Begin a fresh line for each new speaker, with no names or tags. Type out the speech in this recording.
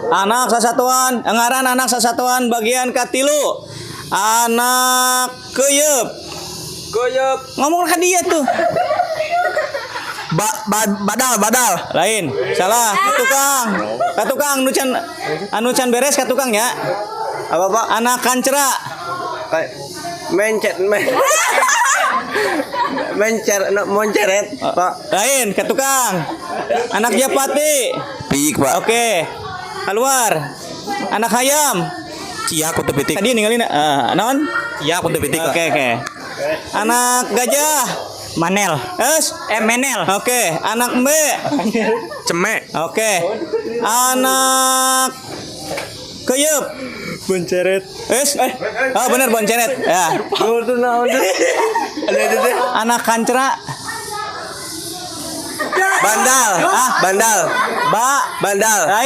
Anak sasatuan, ngaran anak sasatuan bagian katilu. Anak keyeup.
Goyep.
Ngomong ka dia tuh.
Badal.
Lain. Salah. Katukang anu can beres katukangnya.
Apa Pak?
Anak kancera.
Monceret Pak.
Lain katukang. Anak japati.
Pik Pak.
Oke. Keluar. Anak hayam.
Cia aku tepitik.
Tadi ninggalin naon?
Iya aku tepitik Pak.
Oke. Anak gajah.
Manel. Menel.
Oke. Anak mbe.
Cemek.
Oke. Anak keyeup.
Bonceret.
Oh bener bonceret. Ya.
Itu naon tuh? Ada itu teh.
Anak kancera.
Bandal. Bandal.
Ba.
Bandal.
Lain.